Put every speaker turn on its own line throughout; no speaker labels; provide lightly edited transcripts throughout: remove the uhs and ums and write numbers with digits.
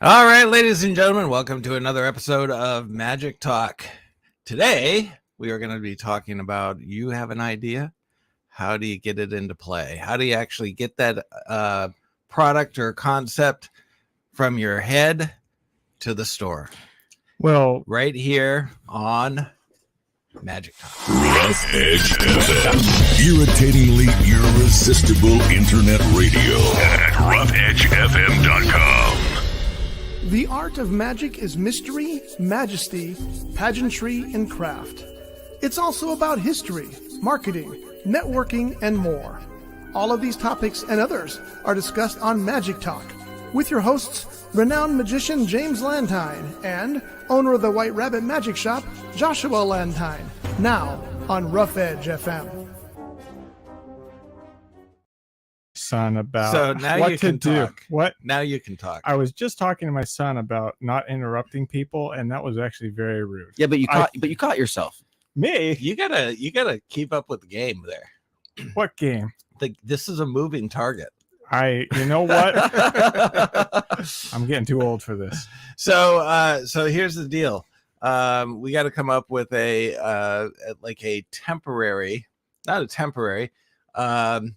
All right, ladies and gentlemen, welcome to another episode of Magic Talk. Today, we are going to be talking about you have an idea. How do you get it into play? How do you actually get that product or concept from your head to the store?
Well,
right here on Magic Talk.
Rough Edge FM. Irritatingly irresistible internet radio at roughedgefm.com.
The art of magic is mystery, majesty, pageantry, and craft. It's also about history, marketing, networking, and more. All of these topics and others are discussed on Magic Talk with your hosts, renowned magician James Lantine and owner of the White Rabbit Magic Shop, Joshua Lantine. Now on Rough Edge FM.
Son, about
So now
what
you
to
can
do.
talk.
What?
Now you can talk.
I was just talking to my son about not interrupting people, and that was actually very rude.
Yeah, but you caught yourself.
Me?
You gotta keep up with the game there.
What game?
This is a moving target.
You know what? I'm getting too old for this.
So here's the deal. We got to come up with a temporary, not a temporary, and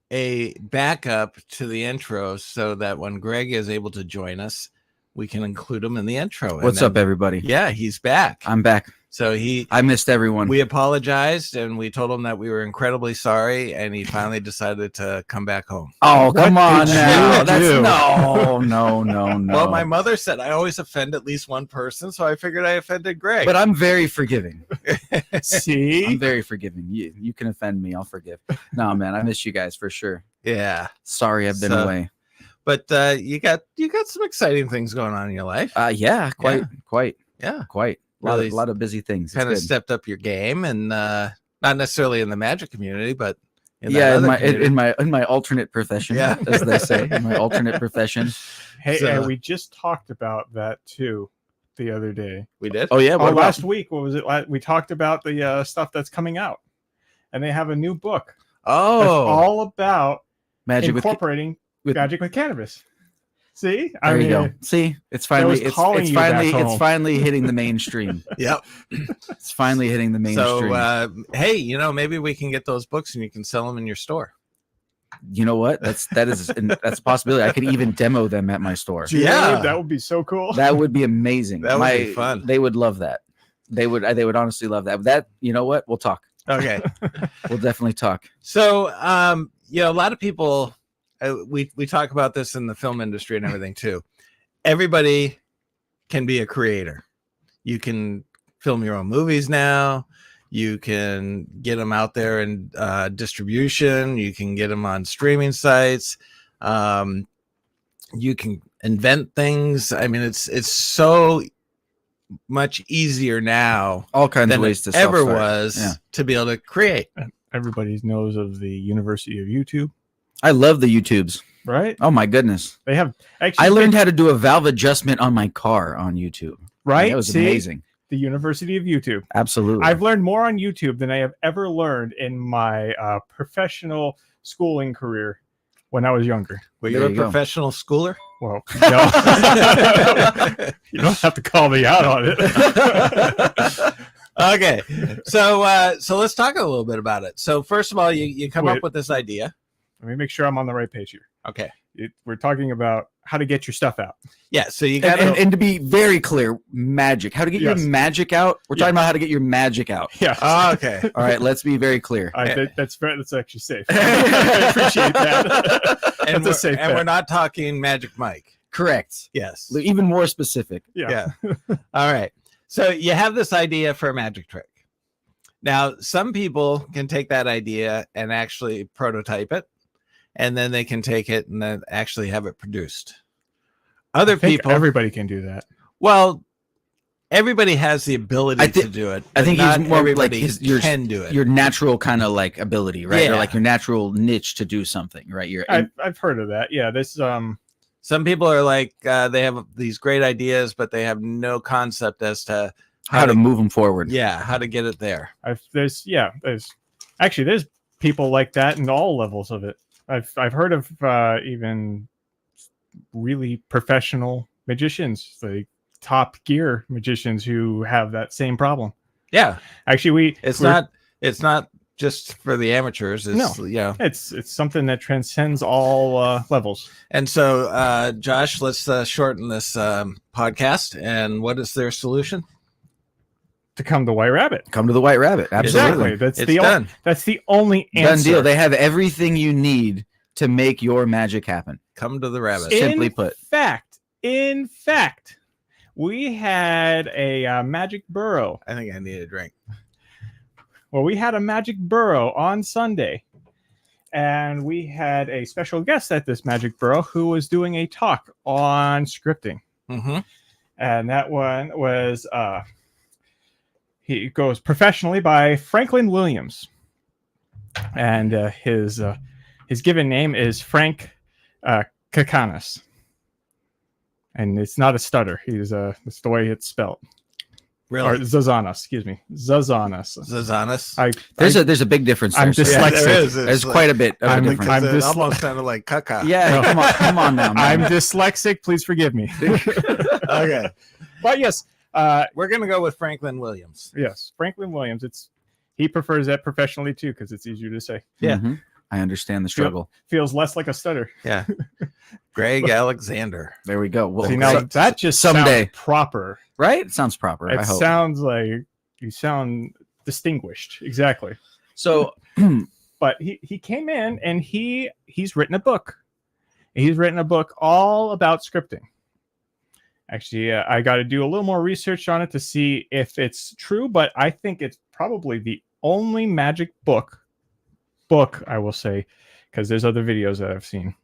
a backup to the intro so that when Greg is able to join us, we can include him in the intro.
What's up, everybody?
Yeah, he's back.
I'm back.
So
I missed everyone.
We apologized and we told him that we were incredibly sorry, and he finally decided to come back home.
Oh, come on
did
now.
you
That's
do?
no.
Well, my mother said I always offend at least one person, so I figured I offended Greg.
But I'm very forgiving.
See?
I'm very forgiving. You can offend me. I'll forgive. No, man, I miss you guys for sure.
Yeah.
Sorry I've been away.
But you got some exciting things going on in your life.
Yeah, quite.
Yeah.
Quite. A
Really
lot of busy things.
Kind of stepped up your game, and not necessarily in the magic community, but
in my alternate profession, as they say, in my alternate profession.
Hey, we just talked about that too the other day.
We did?
Oh yeah,
last week. What was it? We talked about the stuff that's coming out, and they have a new book.
Oh,
that's all about
magic
incorporating magic with cannabis. See,
there you go. See, it's finally hitting the mainstream.
Yep,
it's finally hitting the mainstream.
So, hey, maybe we can get those books and you can sell them in your store.
You know what? That's a possibility. I could even demo them at my store.
Yeah, that would be so cool.
That would be amazing.
That would be fun.
They would love that. They would honestly love that. That, you know what? We'll talk.
Okay,
we'll definitely talk.
So, a lot of people. We talk about this in the film industry and everything too. Everybody can be a creator. You can film your own movies now. You can get them out there in distribution. You can get them on streaming sites. You can invent things. I mean, it's so much easier now.
All kinds
than
of ways to
ever was to be able to create.
Everybody knows of the University of YouTube.
I love the YouTubes.
Right?
Oh my goodness.
They have actually.
I learned how to do a valve adjustment on my car on YouTube.
Right?
It was amazing.
The University of YouTube.
Absolutely.
I've learned more on YouTube than I have ever learned in my professional schooling career when I was younger.
Were you a professional schooler?
Well, no. You don't have to call me out on it.
Okay. So let's talk a little bit about it. So first of all, you come up with this idea.
Let me make sure I'm on the right page here.
Okay.
We're talking about how to get your stuff out.
Yeah. So you got
and to be very clear, magic. How to get your magic out? We're talking about how to get your magic out.
Yeah.
Oh, okay.
All right. Let's be very clear.
That's actually safe. I appreciate that.
And we're not talking Magic Mike.
Correct.
Yes.
Even more specific.
Yeah. All right. So you have this idea for a magic trick. Now, some people can take that idea and actually prototype it, and then they can take it and then actually have it produced.
Everybody can do that.
Well, everybody has the ability to do it.
I think
not
he's more
everybody
like
can do it.
Your natural kind of like ability, right?
Yeah.
Or like your natural niche to do something, right?
I've heard of that. Yeah. This
Some people are like they have these great ideas, but they have no concept as to
how to move them forward.
Yeah, how to get it there.
There's people like that in all levels of it. I've heard of even really professional magicians, like top gear magicians who have that same problem.
Yeah,
Actually,
it's not just for the amateurs. It's,
No.
yeah.
It's something that transcends all levels.
And so, Josh, let's shorten this podcast. And what is their solution?
To come to White Rabbit.
Come to the White Rabbit. Absolutely.
Exactly. That's
It's
the
done.
that's the only
Done
answer.
deal. They have everything you need to make your magic happen.
Come to the rabbit.
Simply put.
In fact, we had a magic burrow.
I think I need a drink.
Well, we had a magic burrow on Sunday, and we had a special guest at this magic burrow who was doing a talk on scripting.
Mm-hmm.
And that one was he goes professionally by Franklin Williams, and his given name is Frank Kakanis, and it's not a stutter. It's the way it's spelled. Or
Really?
Zazanas, excuse me, Zazanas.
Zazanis?
There's a big difference there.
I'm
sir.
dyslexic.
there is.
There's quite a bit of a
I'm-
difference.
I'm
It
just-
almost sounded like caca.
Yeah, come on now.
I'm
Man.
dyslexic. Please forgive me.
Okay.
But yes,
We're going to go with Franklin Williams.
yes, Franklin Williams. He prefers that professionally too because it's easier to say.
Yeah.
Mhm. I understand the struggle.
Feels less like a stutter.
Yeah. Greg Alexander.
There we go. Well,
See, now that just
someday.
sounds proper.
right? It sounds proper.
It
I hope.
sounds like you sound distinguished. Exactly.
So,
But he came in and he's written a book. He's written a book all about scripting. Actually, I got to do a little more research on it to see if it's true, but I think it's probably the only magic book I will say, because there's other videos that I've seen,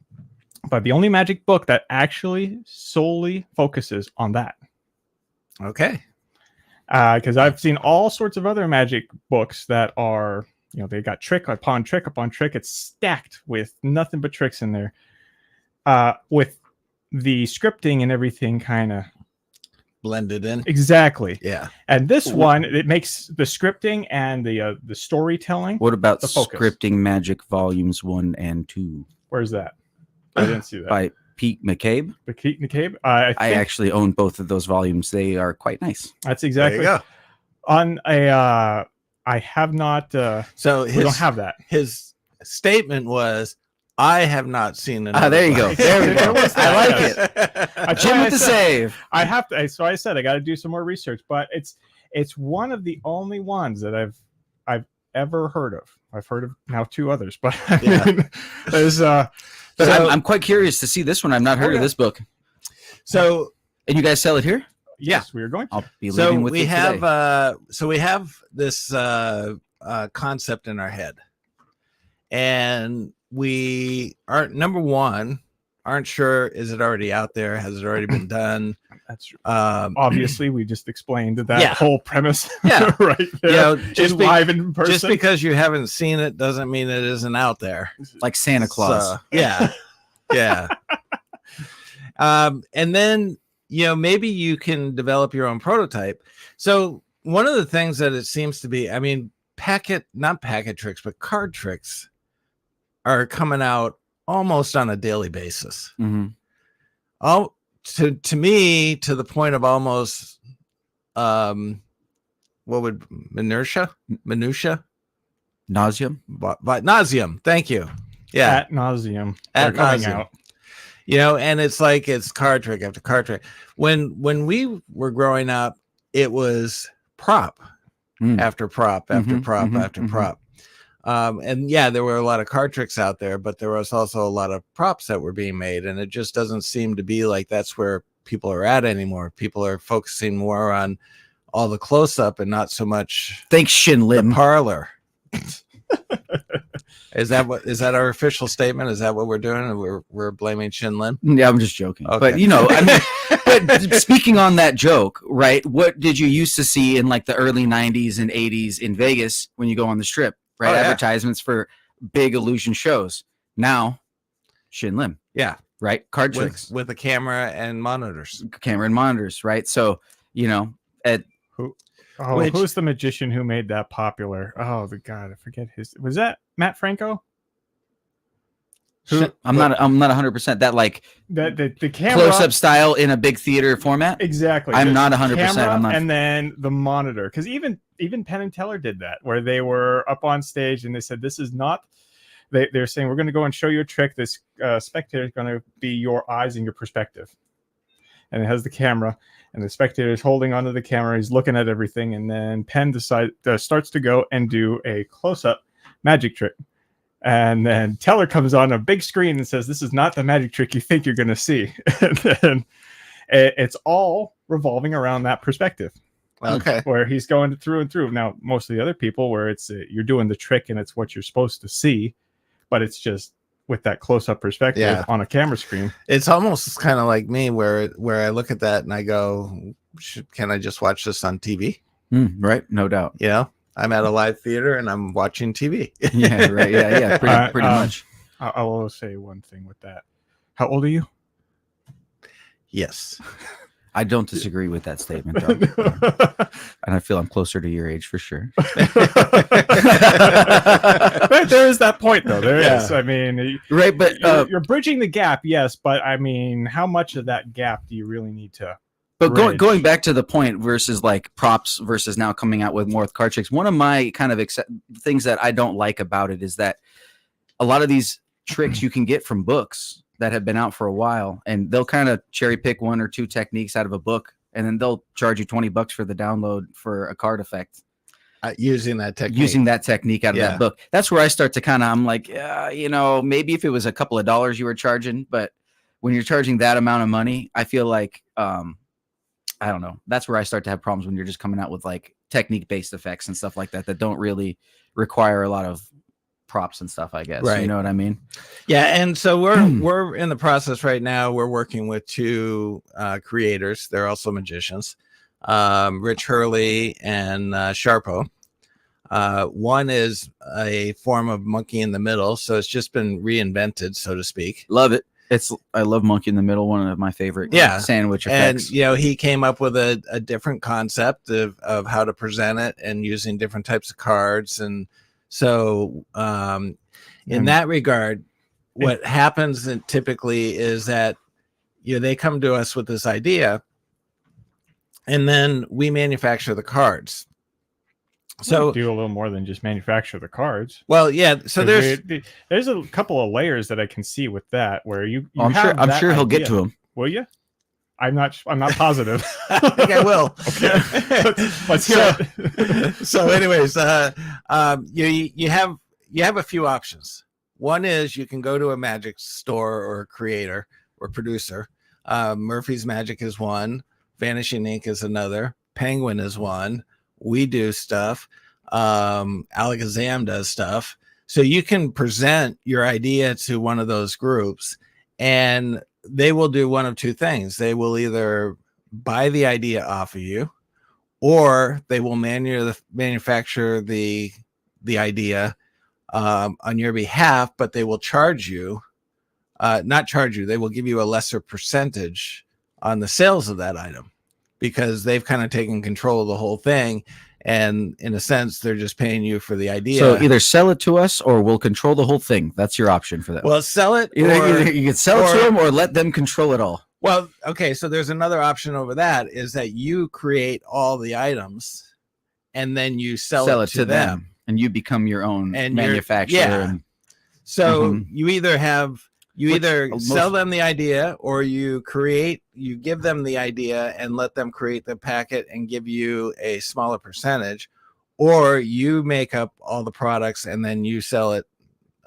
but the only magic book that actually solely focuses on that.
Okay.
Because I've seen all sorts of other magic books that are, they got trick upon trick upon trick. It's stacked with nothing but tricks in there. With the scripting and everything kind of
Blended in.
exactly.
Yeah.
And this one, it makes the scripting and the storytelling.
what about
The focus.
Scripting Magic Volumes 1 and 2
Where's that? I didn't see that.
by Pete McCabe?
The Keat McCabe. I
I
think
actually own both of those volumes. They are quite nice.
that's
There
exactly
you go.
on a. I have not.
So
We don't
his,
have that.
his statement was, I have not seen it.
There you go. There we go.
There was
I like
that,
it. Jim with the save.
I have to. So I said I got to do some more research, but it's one of the only ones that I've ever heard of. I've heard of now two others, but I
Yeah.
mean, there's
But
So-
I'm quite curious to see this one. I've not heard
Okay.
of this book.
So
And you guys sell it here?
yes, we are going.
I'll be
so
leaving with
we
it
have
today.
we have this concept in our head, and we aren't aren't sure, is it already out there, has it already been done?
That's true.
Obviously,
Obviously, we just explained that
Yeah.
whole premise.
Yeah.
right there.
you know,
Is live in person.
just because you haven't seen it doesn't mean it isn't out there.
Like Santa Claus.
So, yeah. Yeah. And then, maybe you can develop your own prototype. So one of the things that it seems to be, I mean, not packet tricks, but card tricks are coming out almost on a daily basis.
Mhm.
Oh, to me, to the point of almost, what would minutia?
Nauseum.
Nauseum. Thank you. Yeah.
Ad nauseum.
Ad
They're coming
nauseum.
out.
And it's like it's card trick after card trick. When we were growing up, it was prop
Mm.
after prop after
Mhm,
prop
mhm,
after
mhm.
prop. And yeah, there were a lot of card tricks out there, but there was also a lot of props that were being made, and it just doesn't seem to be like that's where people are at anymore. People are focusing more on all the close up and not so much
Thanks, Shin
the
Lim.
parlor. Is that our official statement? Is that what we're doing? We're blaming Shin Lim?
Yeah, I'm just joking.
Okay.
But but speaking on that joke, right? What did you used to see in like the early 90s and 80s in Vegas when you go on the strip, right?
Oh, yeah.
Advertisements for big illusion shows. Now, Shin Lim,
Yeah,
right? Card tricks,
with a camera and monitors.
camera and monitors, right? So,
Oh,
Which-
who's the magician who made that popular? Oh, the god, I forget his. Was that Matt Franco?
I'm not 100% that like
the camera
close up style in a big theater format.
exactly.
I'm
The
not 100%.
camera
I'm not.
and then the monitor, because even Penn and Teller did that, where they were up on stage and they said, "This is not." They're saying, "We're going to go and show you a trick. This spectator is going to be your eyes and your perspective," and it has the camera, and the spectator is holding onto the camera. He's looking at everything, and then Penn starts to go and do a close up magic trick. And then Teller comes on a big screen and says, "This is not the magic trick you think you're going to see." And then it's all revolving around that perspective,
Okay.
where he's going through and through. Now, most of the other people, where it's you're doing the trick and it's what you're supposed to see, but it's just with that close-up perspective
Yeah.
on a camera screen.
It's almost kind of like me, where I look at that and I go, "Can I just watch this on TV?"
Right, no doubt.
You know, I'm at a live theater and I'm watching TV.
Yeah, right. Yeah, pretty much.
I will say one thing with that. How old are you?
Yes.
I don't disagree with that statement, though. And I feel I'm closer to your age for sure.
There is that point, though. There is.
Yeah.
I mean,
Right, but
you're bridging the gap, yes, but I mean, how much of that gap do you really need to?
going
bridge?
back to the point versus like props versus now coming out with more with card tricks. One of my kind of things that I don't like about it is that a lot of these tricks you can get from books that have been out for a while, and they'll kind of cherry pick one or two techniques out of a book, and then they'll charge you $20 for the download for a card effect.
Using that technique.
Using that technique out of
Yeah.
that book. That's where I start to I'm like, maybe if it was a couple of dollars you were charging, but when you're charging that amount of money, I feel like, I don't know. That's where I start to have problems when you're just coming out with like technique based effects and stuff like that don't really require a lot of props and stuff, I guess.
Right.
You know what I mean?
Yeah, and so we're in the process right now. We're working with two creators. They're also magicians, Rich Hurley and Sharpo. One is a form of monkey in the middle, so it's just been reinvented, so to speak.
Love it. I love Monkey in the Middle, one of my favorite sandwich effects.
And he came up with a different concept of how to present it and using different types of cards. And so in that regard, what happens typically is that they come to us with this idea, and then we manufacture the cards. So
do a little more than just manufacture the cards.
Well, yeah. So
there's a couple of layers that I can see with that, where you
I'm sure he'll get to them.
Will you? I'm not positive.
I think I will.
Okay. Let's hear it.
So anyways, you have a few options. One is you can go to a magic store or a creator or producer. Murphy's Magic is one. Vanishing Ink is another. Penguin is one. We do stuff. Alakazam does stuff. So you can present your idea to one of those groups, and they will do one of two things. They will either buy the idea off of you, or they will manufacture the idea on your behalf, but they will charge you, not charge you. They will give you a lesser percentage on the sales of that item, because they've kind of taken control of the whole thing. And in a sense, they're just paying you for the idea.
So either sell it to us or we'll control the whole thing. That's your option for that.
Well, sell it.
Either you can sell it to them or let them control it all.
Well, okay. So there's another option over that, is that you create all the items and then you sell it to them.
And you become your own
And
manufacturer.
yeah. So
Mhm.
you either sell them the idea, or you give them the idea and let them create the packet and give you a smaller percentage, or you make up all the products and then you sell it,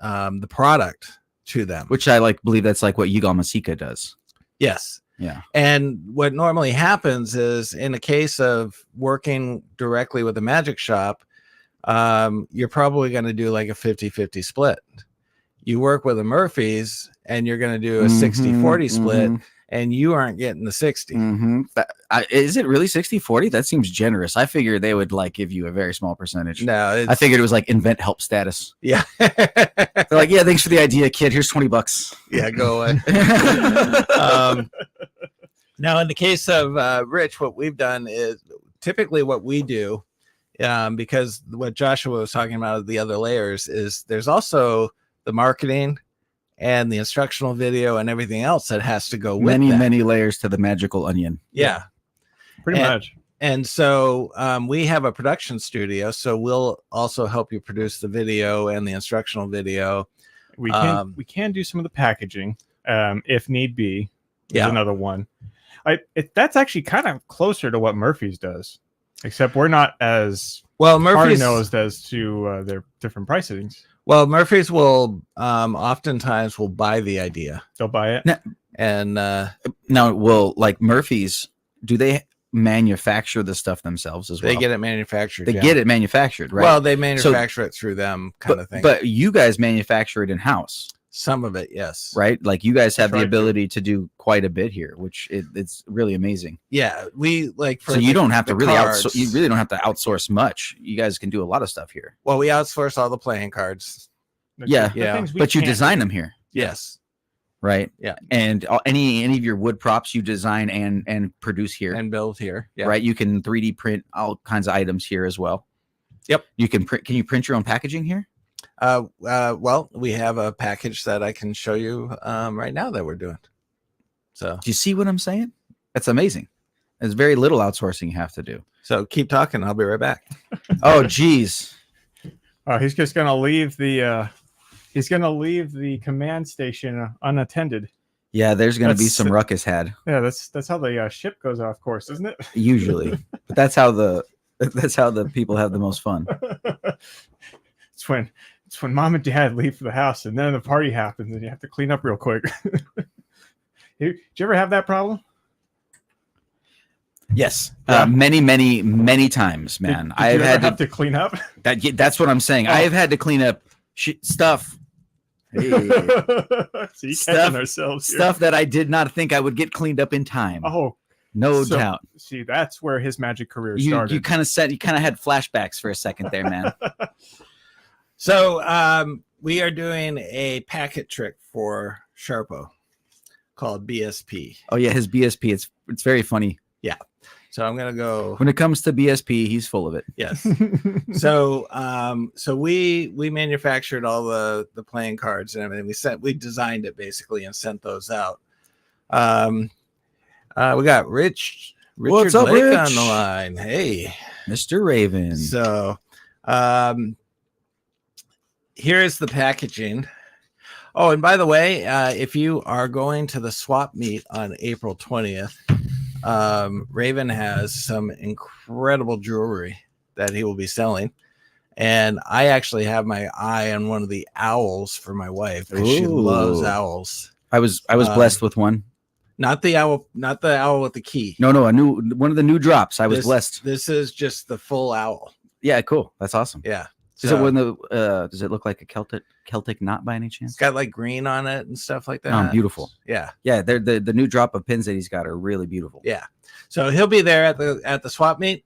the product to them.
Which I believe that's like what Yigal Masika does.
Yes.
Yeah.
And what normally happens is, in a case of working directly with a magic shop, you're probably going to do like a 50-50 split. You work with a Murphy's and you're going to do a 60-40 split, and you aren't getting the 60.
Is it really 60-40? That seems generous. I figured they would give you a very small percentage.
No,
I figured it was like invent help status.
Yeah.
They're like, yeah, thanks for the idea, kid. Here's $20.
Yeah, go away. Now, in the case of Rich, what we've done is typically what we do, because what Joshua was talking about, the other layers, is there's also the marketing and the instructional video and everything else that has to go with
Many,
that.
many layers to the magical onion.
Yeah.
Pretty
And-
much.
And so we have a production studio, so we'll also help you produce the video and the instructional video.
We can do some of the packaging if need be. Is
Yeah.
another one. That's actually kind of closer to what Murphy's does, except we're not as
Well,
hard
Murphy's
nosed as to their different pricings.
Murphy's will oftentimes will buy the idea,
They'll buy it.
and
Now, will like Murphy's, do they manufacture the stuff themselves as well?
they get it manufactured.
They
yeah.
get it manufactured, right?
Well, they manufacture it through them, kind of thing.
but you guys manufacture it in house,
some of it, yes.
right? Like you guys have
Try
the
to.
ability to do quite a bit here, which it's really amazing.
Yeah, we like.
So you don't have to really
cards.
you really don't have to outsource much. You guys can do a lot of stuff here.
Well, we outsource all the playing cards.
Yeah.
The
Yeah.
things we
But you
can't
design
do.
them here,
Yes,
right?
Yeah.
And any of your wood props you design and produce here.
and build here. Yeah.
Right, you can 3D print all kinds of items here as well.
Yep.
You can print. Can you print your own packaging here?
Well, we have a package that I can show you right now that we're doing. So,
Do you see what I'm saying? That's amazing. There's very little outsourcing you have to do.
keep talking. I'll be right back.
Oh, geez.
He's just gonna leave the command station unattended.
Yeah, there's going to be
That's-
some ruckus had
Yeah, that's how the ship goes off course, isn't it?
usually, but that's how the people have the most fun.
It's when mom and dad leave for the house and then the party happens and you have to clean up real quick. Did you ever have that problem?
Yes,
Yeah.
many times, man.
Did
I've
you ever
had
have to clean up.
that's what I'm saying.
Oh.
I've had to clean up stuff. Hey.
See,
Stuff-
catching ourselves here.
Stuff that I did not think I would get cleaned up in time.
Oh,
No
so-
doubt.
see, that's where his magic career
You
started.
kind of had flashbacks for a second there, man.
So we are doing a packet trick for Sharpo called BSP.
Oh yeah, his BSP. It's very funny.
So I'm gonna go.
When it comes to BSP, he's full of it.
Yes. So we manufactured all the playing cards and everything. We designed it basically and sent those out. We got Richard
What's up,
Lake
Rich?
on the line. Hey.
Mr. Raven.
So here is the packaging. Oh, and by the way, if you are going to the swap meet on April 20th, Raven has some incredible jewelry that he will be selling. And I actually have my eye on one of the owls for my wife because she loves
Ooh.
owls.
I was blessed with one.
Not the owl with the key.
No, one of the new drops. I was blessed.
This is just the full owl.
Yeah, cool. That's awesome.
Yeah.
Is it does it look like a Celtic knot by any
It's
chance?
got like green on it and stuff like that.
Oh, beautiful.
Yeah.
Yeah, they're the new drop of pins that he's got are really beautiful.
Yeah. So he'll be there at the swap meet.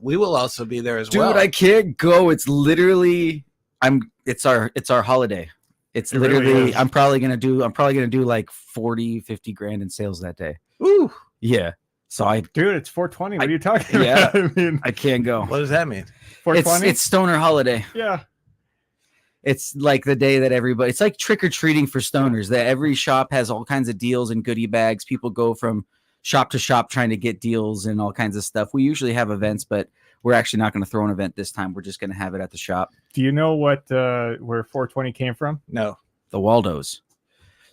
We will also be there as
Dude,
well.
I can't go. It's literally it's our holiday. It's
It really
literally
is.
I'm probably gonna do like 40-50 grand in sales that day.
Ooh,
Yeah. So
Dude, it's 420. What are you talking
yeah.
about? I mean,
I can't go.
what does that mean?
420.
It's stoner holiday.
Yeah.
It's like the day that it's like trick or treating for stoners, that every shop has all kinds of deals and goodie bags. People go from shop to shop trying to get deals and all kinds of stuff. We usually have events, but we're actually not going to throw an event this time. We're just going to have it at the shop.
Do you know what where 420 came from?
No.
The Waldos.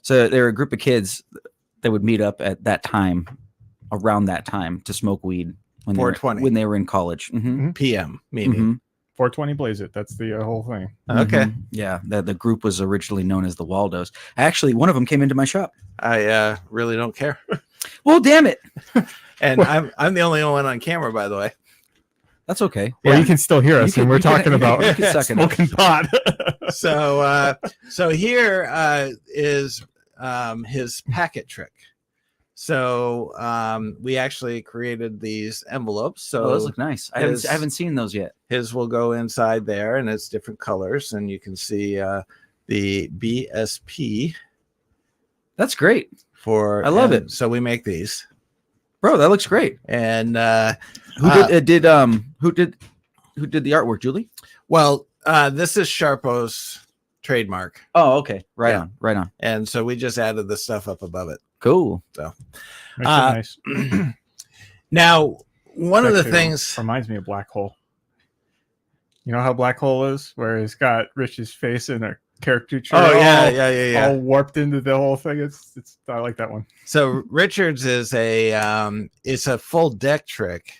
So there were a group of kids that would meet up at that time, around that time, to smoke weed when
420.
when they were in college. Mhm.
PM, maybe.
Mhm.
420 Blaze It. That's the whole thing.
Okay.
Mhm. Yeah, the group was originally known as the Waldos. Actually, one of them came into my shop.
I really don't care.
Well, damn it.
And I'm the only one on camera, by the way.
That's okay.
Well,
Yeah.
you can still hear us,
You
and
can-
we're
you can-
talking about
you can suck it up.
smoking pot.
So here is his packet trick. So we actually created these envelopes. So
Oh, those look nice. I
his-
haven't seen those yet.
his will go inside there, and it's different colors, and you can see the BSP
That's great,
for.
I love
and
it.
So we make these,
bro. That looks great.
and
Who did who did the artwork? Julie.
well, this is Sharpo's trademark.
Oh, okay. Right
Yeah.
on. Right on.
And so we just added the stuff up above it.
Cool.
Makes it
Uh,
nice.
Now, one of the
Actually
things,
reminds me of Black Hole. You know how Black Hole is, where it's got Rich's face in a caricature.
oh yeah,
all,
yeah.
all warped into the whole thing. It's I like that one.
So Richards is it's a full deck trick,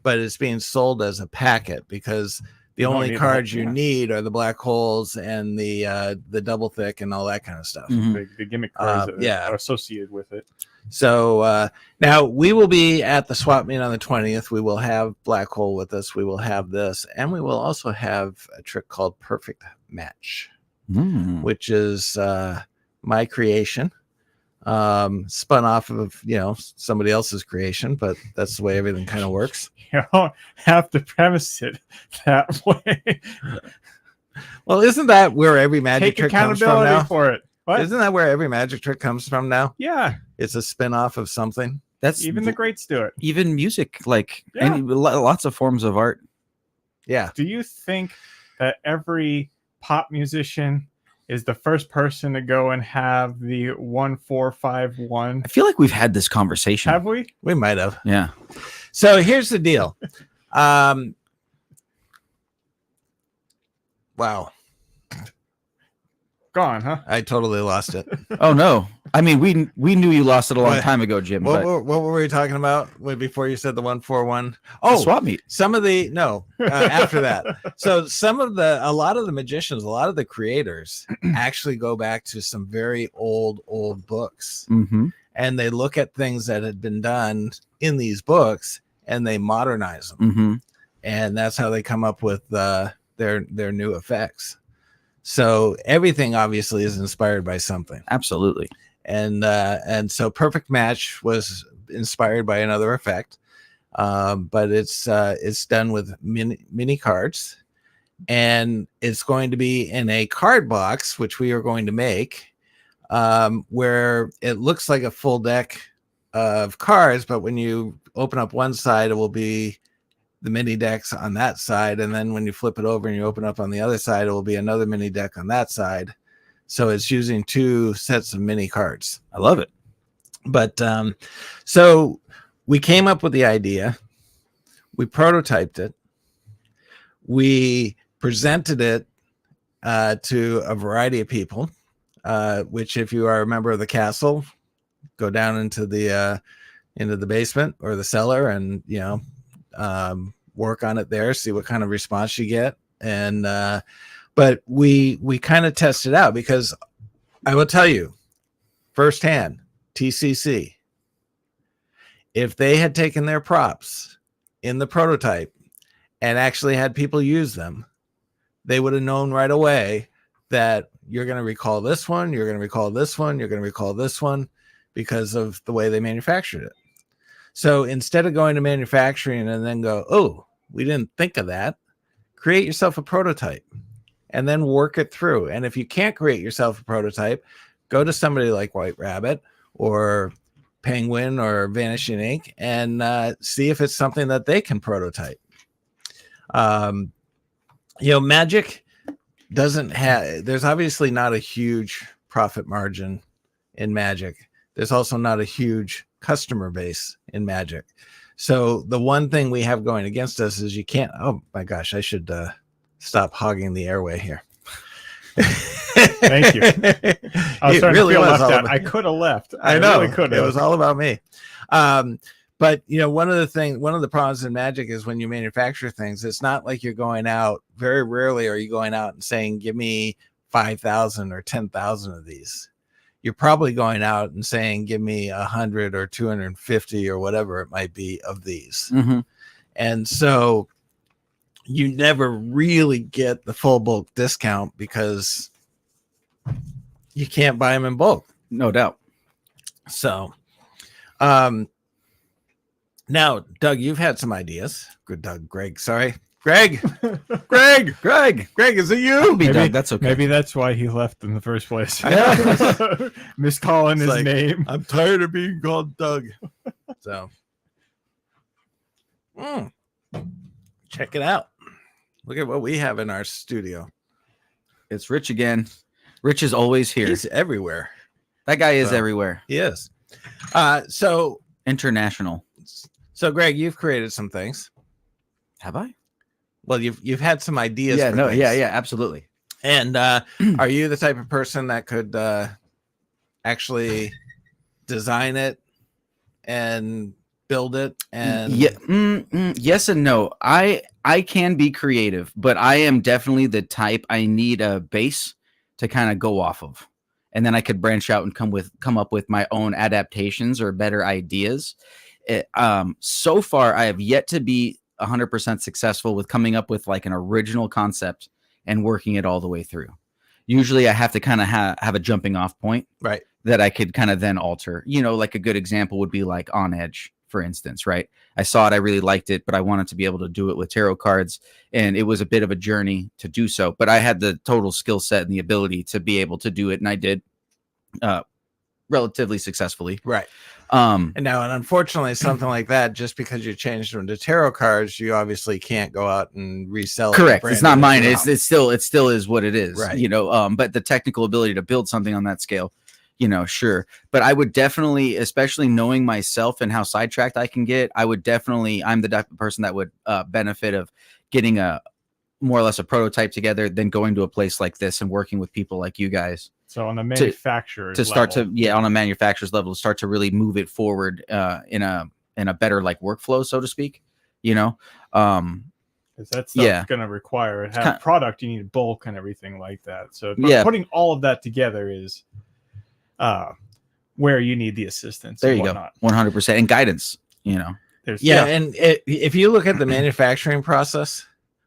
but it's being sold as a packet because the
You don't
only
need the
cards
whole-
you
yeah.
need are the black holes and the double thick and all that kind of stuff.
Mhm.
The gimmick cards that
yeah.
are associated with it.
So now we will be at the swap meet on the 20th. We will have Black Hole with us. We will have this, and we will also have a trick called Perfect Match,
Mm.
which is my creation, spun off of somebody else's creation, but that's the way everything kind of works.
You don't have to premise it that way.
Well, isn't that where every magic
Take
trick comes from
accountability
now?
for it. What?
Isn't that where every magic trick comes from now?
Yeah,
It's a spin-off of something.
That's
even the greats do it.
even music, like
Yeah.
lots of forms of art.
Yeah.
Do you think that every pop musician is the first person to go and have the 1451?
I feel like we've had this conversation.
Have we?
We might have.
Yeah.
So here's the deal. Wow.
Gone, huh?
I totally lost it.
Oh no. I mean, we knew you lost it a long
What?
time ago, Jim.
What,
But
what were we talking about before you said the 141?
the
Oh,
swap meet.
some of the after that. So a lot of the magicians, a lot of the creators actually go back to some very old books,
Mm-hmm.
and they look at things that had been done in these books and they modernize them,
Mm-hmm.
and that's how they come up with their new effects. So everything obviously is inspired by something.
Absolutely.
And so Perfect Match was inspired by another effect, but it's done with mini cards, and it's going to be in a card box, which we are going to make, where it looks like a full deck of cards, but when you open up one side, it will be the mini decks on that side, and then when you flip it over and you open up on the other side, it will be another mini deck on that side. So it's using two sets of mini cards.
I love it.
But so we came up with the idea, we prototyped it, we presented it to a variety of people, which, if you are a member of the castle, go down into the basement or the cellar and work on it there, see what kind of response you get. And but we kind of tested out, because I will tell you firsthand, TCC, if they had taken their props in the prototype and actually had people use them, they would have known right away that you're going to recall this one, you're going to recall this one, you're going to recall this one, because of the way they manufactured it. So instead of going to manufacturing and then go, oh, we didn't think of that, create yourself a prototype and then work it through. And if you can't create yourself a prototype, go to somebody like White Rabbit or Penguin or Vanishing Ink and see if it's something that they can prototype. Magic doesn't have, there's obviously not a huge profit margin in Magic. There's also not a huge customer base in Magic. So the one thing we have going against us is you can't, oh my gosh, I should stop hogging the airway here.
Thank you. I was starting to feel left out. I could have left.
I know.
Really could
it
have.
was all about me. But one of the problems in Magic is when you manufacture things, it's not like you're going out, very rarely are you going out and saying, give me 5,000 or 10,000 of these. You're probably going out and saying, give me 100 or 250 or whatever it might be of these.
Mm-hmm.
And so you never really get the full bulk discount because you can't buy them in bulk.
No doubt.
So, now, Doug, you've had some ideas. Good, Doug. Greg, sorry. Greg, is it you?
Be Doug, that's okay.
Maybe that's why he left in the first place.
I know.
Miscalling
It's
his
like,
name.
I'm tired of being called Doug. So, check it out. Look at what we have in our studio.
It's Rich again. Rich is always here.
He's everywhere.
That guy is
So-
everywhere.
He is. So
International.
Greg, you've created some things.
Have I?
Well, you've had some ideas.
Yeah,
for
no,
things.
yeah, absolutely.
And are you the type of person that could actually design it and build it? And
Yes and no. I can be creative, but I am definitely the type I need a base to kind of go off of. And then I could branch out and come up with my own adaptations or better ideas. So far I have yet to be 100% successful with coming up with like an original concept and working it all the way through. Usually I have to kind of have a jumping off point,
right,
that I could kind of then alter. You know, like a good example would be like On Edge, for instance, right? I saw it, I really liked it, but I wanted to be able to do it with tarot cards, and it was a bit of a journey to do so. But I had the total skill set and the ability to be able to do it, and I did relatively successfully.
right.
And
And now, and unfortunately, something like that, just because you changed them to tarot cards, you obviously can't go out and resell it.
correct,
brand
it's not
it
mine.
as
It still is what it is,
Right.
You know. But the technical ability to build something on that scale, you know, sure. But I would definitely, especially knowing myself and how sidetracked I can get, I'm the type of person that would benefit of getting a more or less a prototype together, then going to a place like this and working with people like you guys
So on the manufacturer's
to start
level,
to, on a manufacturer's level, to start to really move it forward in a better like workflow, so to speak, you know.
'cause that stuff's
Yeah.
going to require
kind of-
product. You need bulk and everything like that. So
Yeah.
putting all of that together is where you need the assistance.
There
and
you
whatnot.
go, 100%, and guidance, you know.
There's
Yeah, and if you look at the manufacturing process,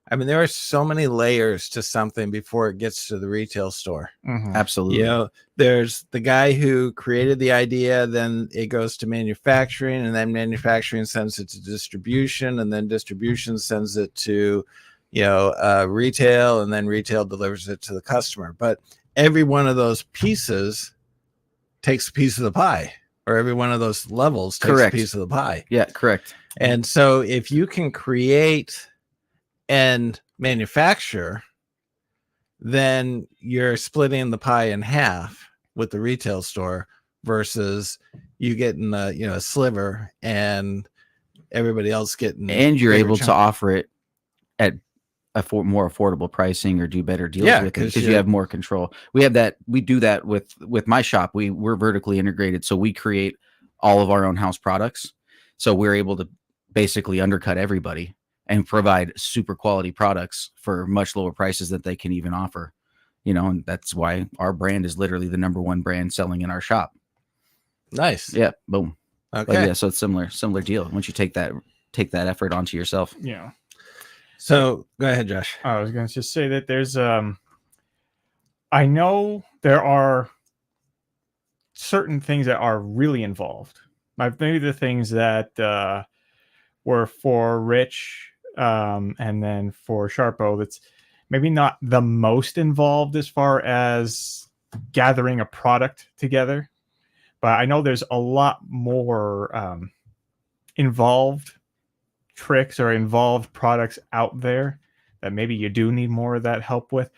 I mean, there are so many layers to something before it gets to the retail store.
Mhm.
Absolutely.
You know, there's the guy who created the idea, then it goes to manufacturing, and then manufacturing sends it to distribution, and then distribution sends it to, retail, and then retail delivers it to the customer. But every one of those pieces takes a piece of the pie, or every one of those levels takes
Correct.
a piece of the pie.
Yeah, correct.
And so if you can create and manufacture, then you're splitting the pie in half with the retail store versus you getting a sliver and everybody else getting,
And you're
bigger
able to
chunk.
offer it at more affordable pricing or do better deals
Yeah,
with it
'cause
because you have more control. We do that with my shop. We're vertically integrated, so we create all of our own house products. So we're able to basically undercut everybody and provide super quality products for much lower prices that they can even offer. You know, and that's why our brand is literally the #1 brand selling in our shop.
Nice.
Yeah, boom. But
Okay.
yeah, so it's similar deal. Once you take that effort onto yourself.
Yeah.
So go ahead, Josh.
I was going to just say that there's I know there are certain things that are really involved. Maybe the things that were for Rich and then for Sharpo, that's maybe not the most involved as far as gathering a product together. But I know there's a lot more involved tricks or involved products out there that maybe you do need more of that help with.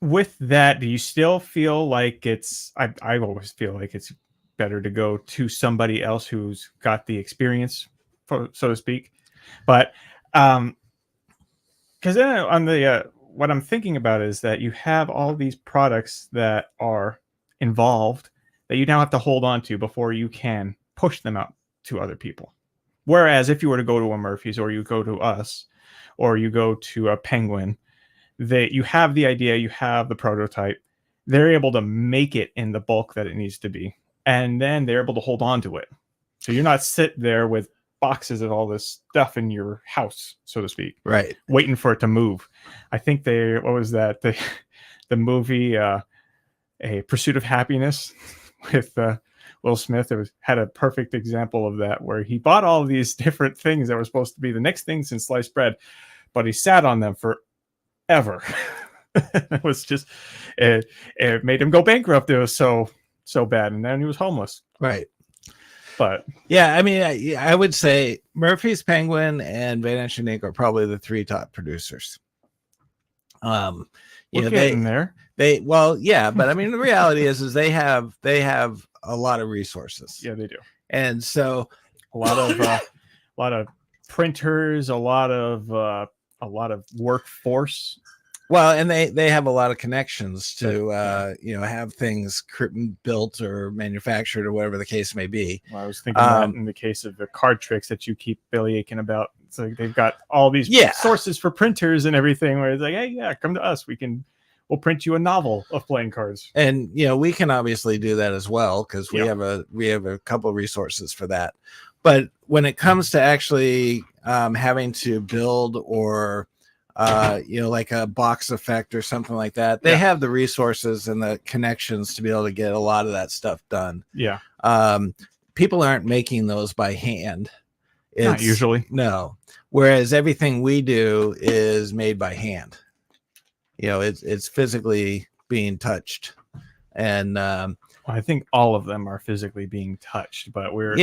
With that, do you still feel like I always feel like it's better to go to somebody else who's got the experience, so to speak. But because then on the what I'm thinking about is that you have all these products that are involved that you now have to hold on to before you can push them out to other people. Whereas if you were to go to a Murphy's or you go to us or you go to a Penguin, you have the idea, you have the prototype, they're able to make it in the bulk that it needs to be, and then they're able to hold on to it. So you're not sit there with boxes of all this stuff in your house, so to speak,
Right.
waiting for it to move. I think what was that? The movie A Pursuit of Happiness with Will Smith. Had a perfect example of that, where he bought all these different things that were supposed to be the next things in sliced bread, but he sat on them forever. It was just it made him go bankrupt. It was so bad, and then he was homeless.
Right.
But
Yeah, I mean, I would say Murphy's, Penguin, and Van Inch Unique are probably the 3 top producers. You
We're
know,
getting there.
well, yeah, but I mean, the reality is they have a lot of resources,
Yeah, they do.
and so
A lot of printers, a lot of workforce.
well, and they have a lot of connections to you know, have things built or manufactured or whatever the case may be.
Well, I was thinking that in the case of the card tricks that you keep belly aching about. It's like they've got all these sources for printers and everything where it's like, hey, yeah, come to us. We'll print you a novel of playing cards.
And you know, we can obviously do that as well because we
Yeah.
have a couple of resources for that. But when it comes to actually having to build or you know, like a box effect or something like that, they have the resources and the connections to be able to get a lot of that stuff done.
Yeah.
People aren't making those by hand.
Not usually.
No. Whereas everything we do is made by hand. You know, it's physically being touched. And
Well, I think all of them are physically being touched, but we're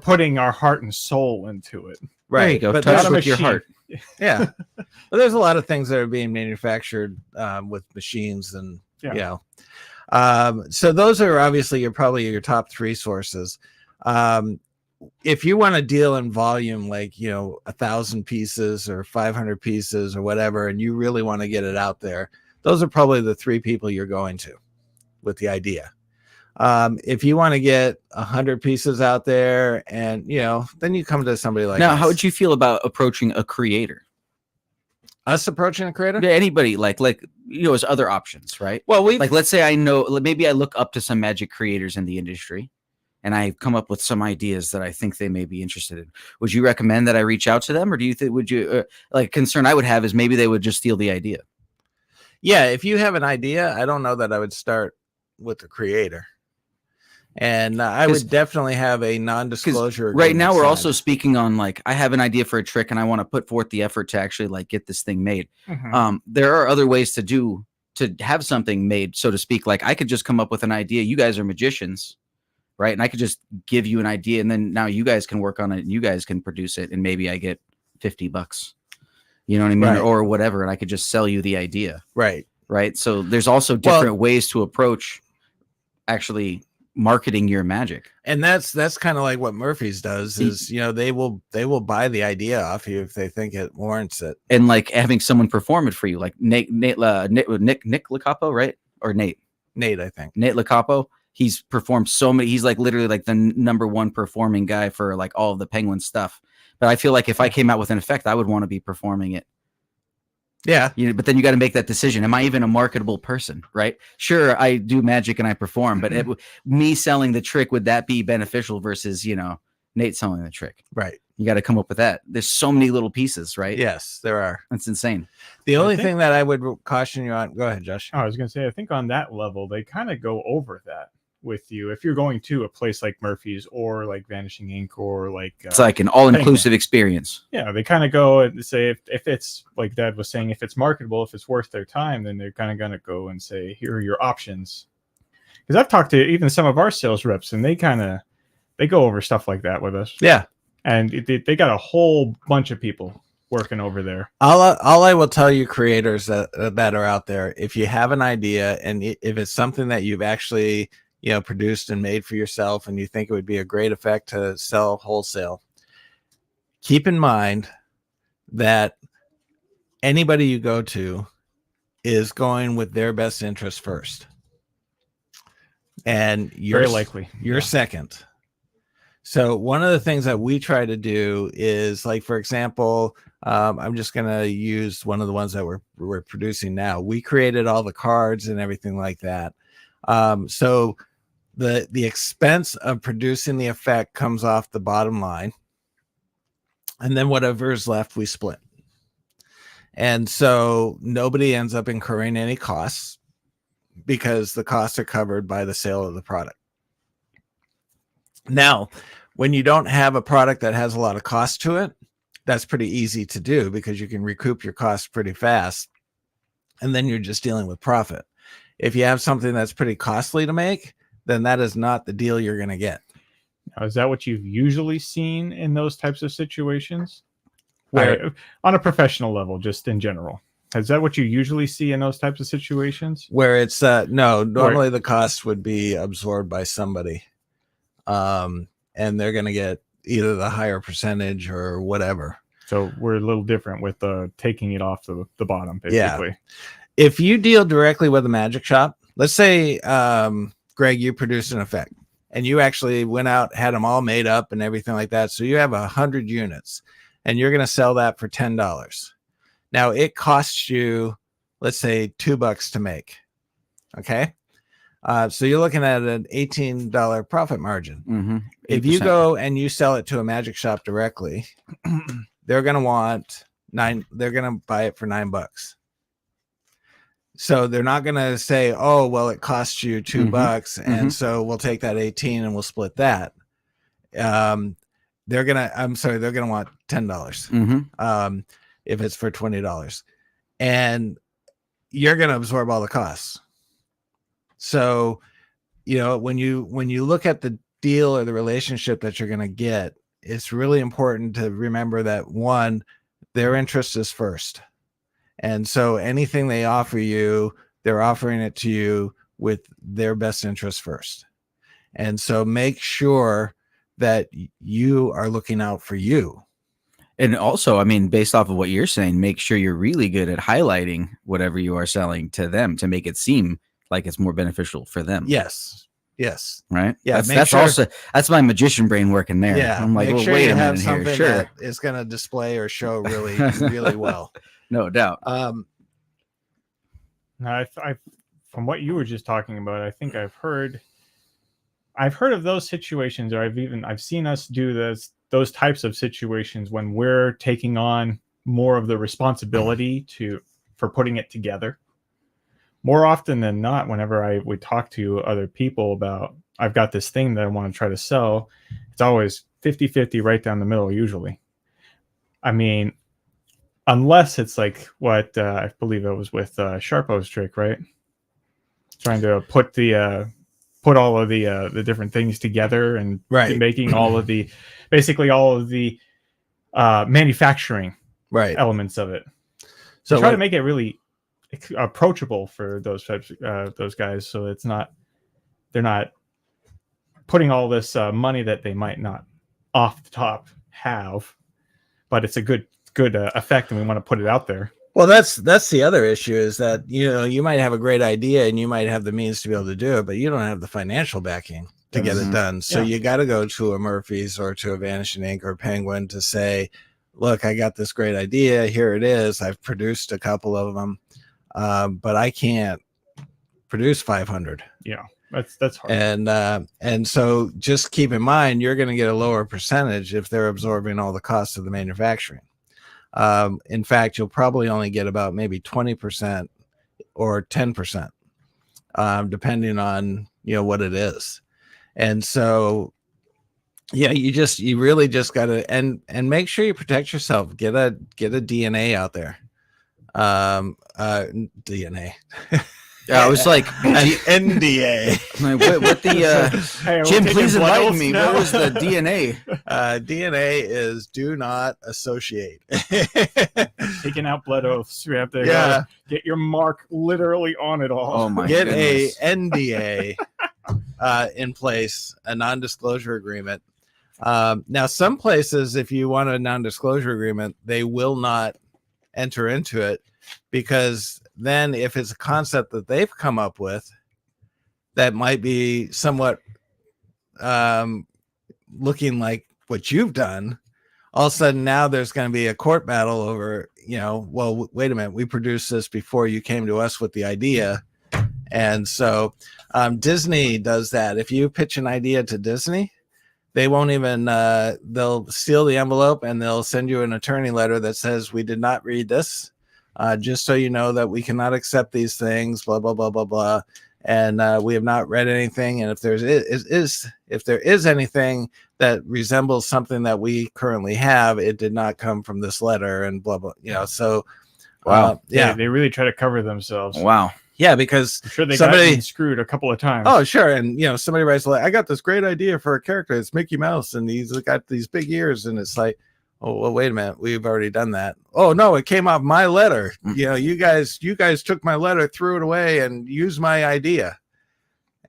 putting our heart and soul into it.
right.
There you go.
But
Touch
not a
with your
machine.
heart.
yeah, but there's a lot of things that are being manufactured with machines, and
Yeah.
you know, so those are obviously probably your top three sources. If you want to deal in volume, like, you know, 1,000 pieces or 500 pieces or whatever, and you really want to get it out there, those are probably the three people you're going to with the idea. If you want to get 100 pieces out there, and you know, then you come to somebody like
Now,
us.
how would you feel about approaching a creator?
Us approaching a creator?
Yeah, anybody like you know, as other options, right?
Well, we
Like, let's say I know, maybe I look up to some magic creators in the industry, and I come up with some ideas that I think they may be interested in. Would you recommend that I reach out to them, or do you think would you like concern I would have is maybe they would just steal the idea?
yeah, if you have an idea, I don't know that I would start with the creator. And I
'Cause-
would definitely have a non-disclosure.
Right now, we're
agreement
also
signed.
speaking on like I have an idea for a trick, and I want to put forth the effort to actually like get this thing made.
Mhm.
There are other ways to have something made, so to speak. Like I could just come up with an idea. You guys are magicians, right? And I could just give you an idea, and then now you guys can work on it, and you guys can produce it, and maybe I get $50. You know what I mean,
Right.
or whatever, and I could just sell you the idea,
Right.
right? So there's also different ways to approach actually marketing your magic.
And that's kind of like what Murphy's does is, you know, they will buy the idea off you if they think it warrants it.
And like having someone perform it for you, like Nick Lacapo, right? Or Nate
I think.
Lacapo. He's performed so many. He's like literally like the number one performing guy for like all of the Penguin stuff. But I feel like if I came out with an effect, I would want to be performing it.
Yeah.
You know, but then you got to make that decision. Am I even a marketable person? Right? Sure, I do magic and I perform, but me selling the trick, would that be beneficial versus, you know, Nate selling the trick?
Right.
You got to come up with that. There's so many little pieces, right?
Yes, there are.
That's insane.
The only
think-
thing that I would caution you on, go ahead, Josh.
I was going to say, I think on that level, they kind of go over that with you. If you're going to a place like Murphy's or like Vanishing Ink or like,
It's like an all-inclusive experience.
yeah, they kind of go and say, if it's like Dad was saying, if it's marketable, if it's worth their time, then they're kind of going to go and say, here are your options. Because I've talked to even some of our sales reps, and they go over stuff like that with us.
Yeah.
And they got a whole bunch of people working over there.
All I will tell you, creators that are out there, if you have an idea and if it's something that you've actually, you know, produced and made for yourself, and you think it would be a great effect to sell wholesale, keep in mind that anybody you go to is going with their best interest first, and
Very likely.
you're second. So one of the things that we try to do is, like, for example, I'm just going to use one of the ones that we're producing now. We created all the cards and everything like that. So the expense of producing the effect comes off the bottom line, and then whatever is left, we split. And so nobody ends up incurring any costs because the costs are covered by the sale of the product. Now, when you don't have a product that has a lot of cost to it, that's pretty easy to do because you can recoup your costs pretty fast, and then you're just dealing with profit. If you have something that's pretty costly to make, then that is not the deal you're going to get.
Now, is that what you've usually seen in those types of situations? Where, on a professional level, just in general? Is that what you usually see in those types of situations?
Where it's no, normally the cost would be absorbed by somebody, and they're going to get either the higher percentage or whatever.
So we're a little different with taking it off the bottom, basically.
Yeah. If you deal directly with a magic shop, let's say, Greg, you produced an effect and you actually went out, had them all made up and everything like that. So you have 100 units and you're going to sell that for $10. Now it costs you, let's say, $2 to make. Okay. So you're looking at an $18 profit margin.
Mm-hmm.
If you go and you sell it to a magic shop directly, they're going to want they're going to buy it for $9. So they're not going to say, oh, well, it costs you $2. And so we'll take that 18 and we'll split that. They're going to want $10. If it's for $20, and you're going to absorb all the costs. So, when you look at the deal or the relationship that you're going to get, it's really important to remember that, one, their interest is first. And so anything they offer you, they're offering it to you with their best interest first. And so make sure that you are looking out for you.
And also, I mean, based off of what you're saying, make sure you're really good at highlighting whatever you are selling to them to make it seem like it's more beneficial for them.
Yes.
Right.
Yeah.
That's also my magician brain working there.
Yeah.
I'm like,
make
well,
sure
wait
you
a
have
minute here.
something
Sure.
that is going to display or show really, really well.
No doubt.
Now, from what you were just talking about, I think I've heard of those situations, or I've seen us do those types of situations when we're taking on more of the responsibility for putting it together. More often than not, whenever I would talk to other people about, I've got this thing that I want to try to sell, it's always 50-50 right down the middle, usually. I mean, unless it's like what I believe it was with Sharpo's trick, right? Trying to put all of the different things together and making all of the manufacturing elements of it. So try to make it really approachable for those guys, so they're not putting all this money that they might not off the top have, but it's a good effect, and we want to put it out there.
Well, that's the other issue, is that you might have a great idea and you might have the means to be able to do it, but you don't have the financial backing to get it done. So you got to go to a Murphy's or to a Vanishing Ink or Penguin to say, look, I got this great idea, here it is, I've produced a couple of them, but I can't produce 500.
Yeah, that's hard.
And so just keep in mind, you're going to get a lower percentage if they're absorbing all the costs of the manufacturing. In fact, you'll probably only get about maybe 20% or 10%, depending on what it is. And so, yeah, you really just got to and make sure you protect yourself. Get a DNA out there. DNA.
Yeah, I was like
NDA.
What the
Hey,
Jim,
we're
please
taking blood
enlighten
oaths
me.
now.
What was the DNA?
DNA is do not associate.
Taking out blood oaths. We have to get your mark literally on it all.
Oh my
Get
goodness.
a NDA in place, a non-disclosure agreement. Now, some places, if you want a non-disclosure agreement, they will not enter into it, because then if it's a concept that they've come up with that might be somewhat looking like what you've done, all of a sudden now there's going to be a court battle over, well, wait a minute, we produced this before you came to us with the idea. And so Disney does that. If you pitch an idea to Disney, they won't even, they'll seal the envelope and they'll send you an attorney letter that says, we did not read this. Just so you know that we cannot accept these things, blah, blah, blah, blah, blah. And we have not read anything. And if there is anything that resembles something that we currently have, it did not come from this letter, and blah, blah, so.
Wow.
Yeah.
They really try to cover themselves.
Wow.
Yeah, because
I'm sure they
somebody
got screwed a couple of times.
Oh, sure. And, somebody writes like, I got this great idea for a character. It's Mickey Mouse and he's got these big ears. And it's like, Oh, well, wait a minute. We've already done that. Oh no, it came off my letter. You know, you guys took my letter, threw it away, and used my idea.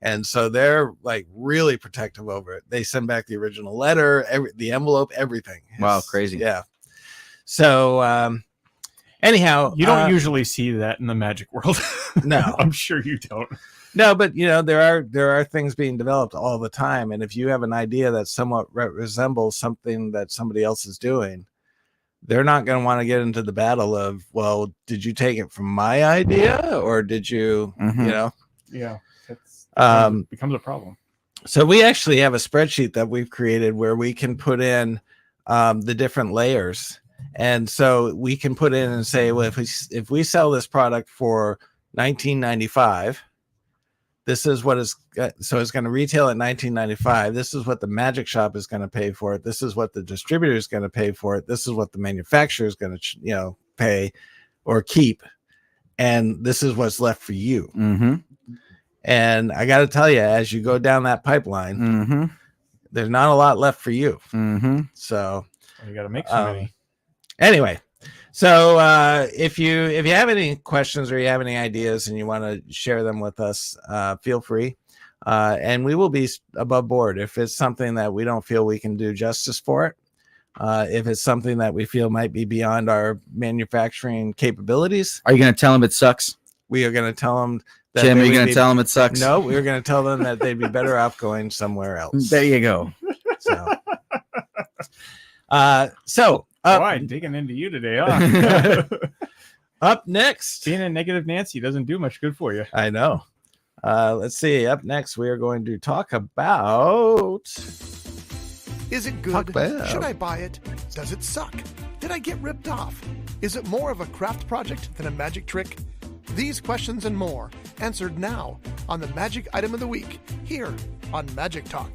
And so they're like really protective over it. They send back the original letter, the envelope, everything.
Wow,
It's-
crazy.
Yeah. So anyhow,
You don't usually see that in the magic world.
No.
I'm sure you don't.
No, but you know, there are things being developed all the time. And if you have an idea that somewhat resembles something that somebody else is doing, they're not going to want to get into the battle of, well, did you take it from my idea or did you,
Mhm.
you know?
Yeah. It's becomes a problem.
So we actually have a spreadsheet that we've created where we can put in the different layers. And so we can put in and say, well, if we sell this product for $19.95, this is what is so it's going to retail at $19.95. This is what the magic shop is going to pay for it. This is what the distributor is going to pay for it. This is what the manufacturer is going to pay or keep, and this is what's left for you.
Mm-hmm.
And I got to tell you, as you go down that pipeline,
Mm-hmm.
there's not a lot left for you.
Mm-hmm.
So
You got to make so many.
anyway, so if you have any questions or you have any ideas and you want to share them with us, feel free, and we will be above board if it's something that we don't feel we can do justice for it. If it's something that we feel might be beyond our manufacturing capabilities,
Are you going to tell him it sucks?
we are going to tell them that
Jim,
they
are you
would
going
be-
to tell him it sucks?
No, we're going to tell them that they'd be better off going somewhere else.
There you go.
So,
Boy, digging into you today, huh?
up next.
Being a negative Nancy doesn't do much good for you.
I know. Let's see. Up next, we are going to talk about.
Is it
Talk
good?
about-
Should I buy it? Does it suck? Did I get ripped off? Is it more of a craft project than a magic trick? These questions and more answered now on the Magic Item of the Week here on Magic Talk.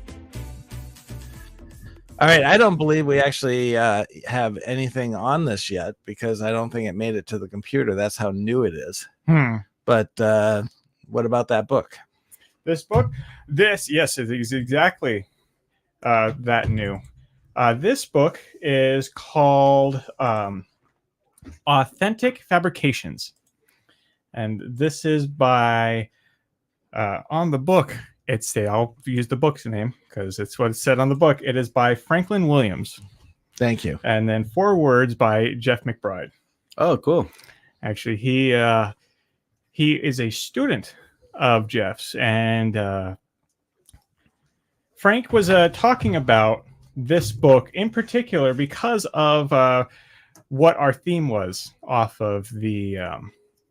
All right. I don't believe we actually have anything on this yet because I don't think it made it to the computer. That's how new it is. But what about that book?
This book, yes, it is exactly that new. This book is called Authentic Fabrications. And this is by, on the book, I'll use the book's name because it's what it said on the book. It is by Franklin Williams.
Thank you.
And then 4 words by Jeff McBride.
Oh, cool.
Actually, he is a student of Jeff's, and Frank was talking about this book in particular because of what our theme was off of the.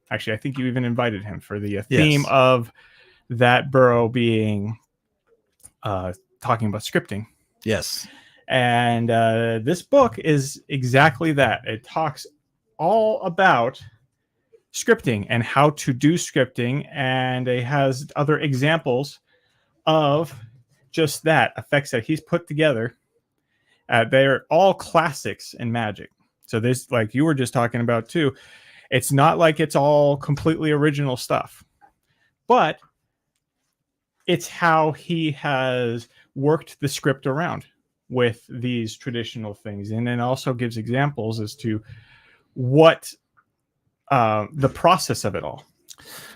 Actually, I think you even invited him for the theme of that borough being talking about scripting.
Yes.
And this book is exactly that. It talks all about scripting and how to do scripting, and it has other examples of just that, effects that he's put together. They're all classics in magic. So this, like you were just talking about too, it's not like it's all completely original stuff, but it's how he has worked the script around with these traditional things, and then also gives examples as to what the process of it all.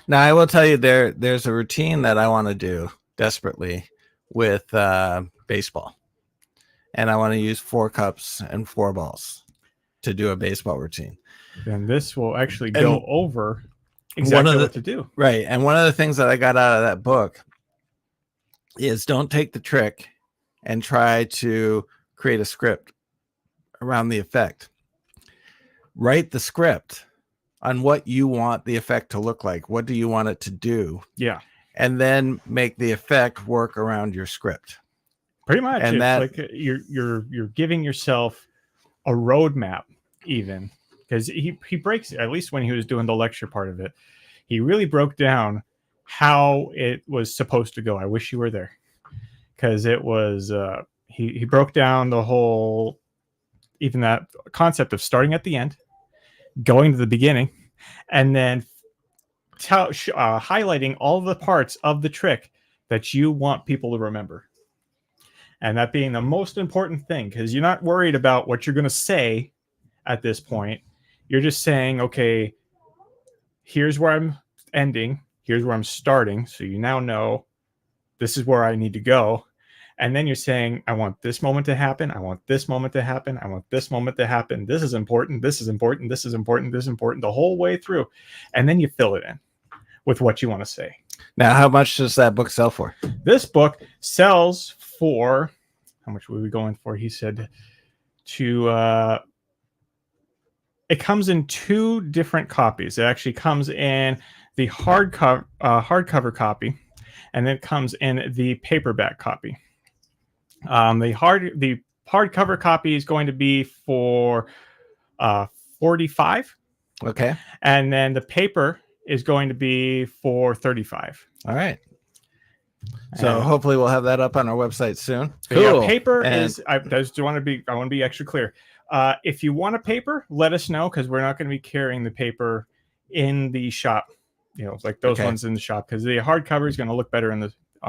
Now, I will tell you there's a routine that I want to do desperately with baseball. And I want to use 4 cups and 4 balls to do a baseball routine.
And this will actually go over exactly what to do.
Right. And one of the things that I got out of that book is don't take the trick and try to create a script around the effect. Write the script on what you want the effect to look like. What do you want it to do?
Yeah,
And then make the effect work around your script.
pretty much.
And
It's
that-
like you're giving yourself a roadmap, even because he breaks, at least when he was doing the lecture part of it, he really broke down how it was supposed to go. I wish you were there, because it was he broke down the whole, even that concept of starting at the end, going to the beginning, and then highlighting all the parts of the trick that you want people to remember. And that being the most important thing, because you're not worried about what you're going to say at this point. You're just saying, okay, here's where I'm ending. Here's where I'm starting. So you now know this is where I need to go. And then you're saying, I want this moment to happen. I want this moment to happen. I want this moment to happen. This is important. This is important. This is important. This is important the whole way through. And then you fill it in with what you want to say.
Now, how much does that book sell for?
This book sells for, how much were we going for? He said it comes in 2 different copies. It actually comes in the hardcover copy, and then it comes in the paperback copy. The hardcover copy is going to be for $45,
Okay.
and then the paper is going to be for $35.
All right. So
And-
hopefully we'll have that up on our website soon.
But yeah,
Cool.
paper
And-
is. I want to be extra clear. If you want a paper, let us know, because we're not going to be carrying the paper in the shop. You know, like those
Okay.
ones in the shop, because the hardcover is going to look better on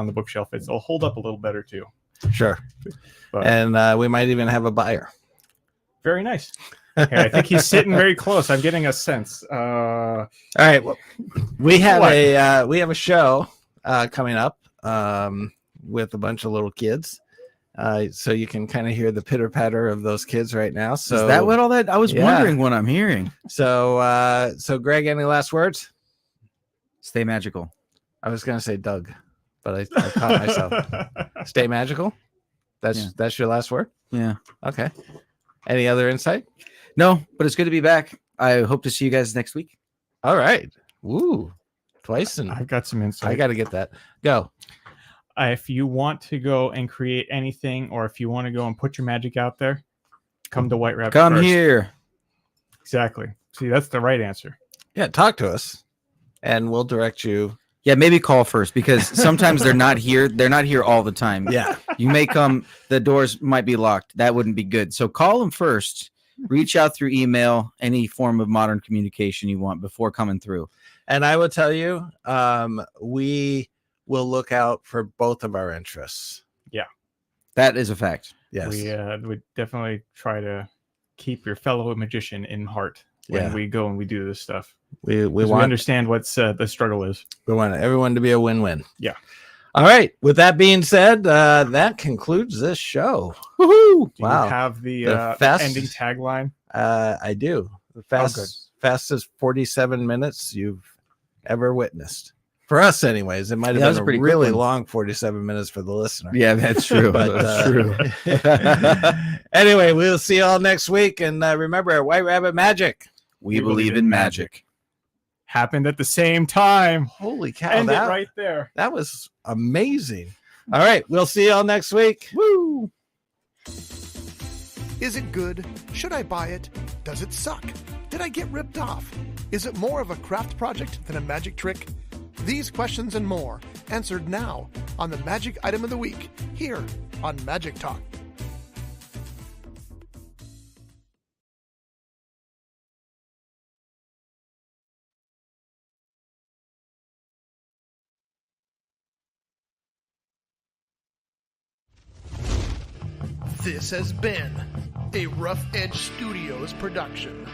the bookshelf. It'll hold up a little better too.
Sure.
But
And we might even have a buyer.
very nice. Okay, I think he's sitting very close. I'm getting a sense.
All right. Well, we have
What?
a show coming up with a bunch of little kids. So you can kind of hear the pitter patter of those kids right now. So
Is that what all that? I was
Yeah.
wondering what I'm hearing.
So Greg, any last words?
Stay magical.
I was gonna say Doug, but I caught myself. Stay magical. That's your last word.
Yeah.
Okay. Any other insight?
No, but it's good to be back. I hope to see you guys next week.
All right. Woo. Twice, and
I've got some insight.
I got to get that. Go.
If you want to go and create anything, or if you want to go and put your magic out there, come to White Rabbit.
Come
first.
here.
Exactly. See, that's the right answer.
Yeah, talk to us, and we'll direct you.
Yeah, maybe call first, because sometimes they're not here. They're not here all the time.
Yeah.
You may come, the doors might be locked. That wouldn't be good. So call them first. Reach out through email, any form of modern communication you want before coming through.
And I will tell you, we will look out for both of our interests.
That is a fact.
Yes.
We definitely try to keep your fellow magician in heart when
Yeah.
we go and we do this stuff.
We
'Cause we
want
understand what's the struggle is.
we want everyone to be a win-win.
Yeah.
All right. With that being said, that concludes this show. Woohoo!
Do
Wow.
you have the
The fast-
ending tagline?
I do. The fastest 47 minutes you've ever witnessed. For us, anyways. It might
Yeah, that
have
was a
been a
pretty quick
really
one.
long 47 minutes for the listener.
Yeah, that's true.
But anyway, we'll see you all next week. And remember, at White Rabbit Magic.
We believe in magic.
Happened at the same time.
Holy cow.
End it
That,
right there.
that was amazing. All right. We'll see you all next week. Woo!
Is it good? Should I buy it? Does it suck? Did I get ripped off? Is it more of a craft project than a magic trick? These questions and more answered now on the Magic Item of the Week here on Magic Talk. This has been a Rough Edge Studios production.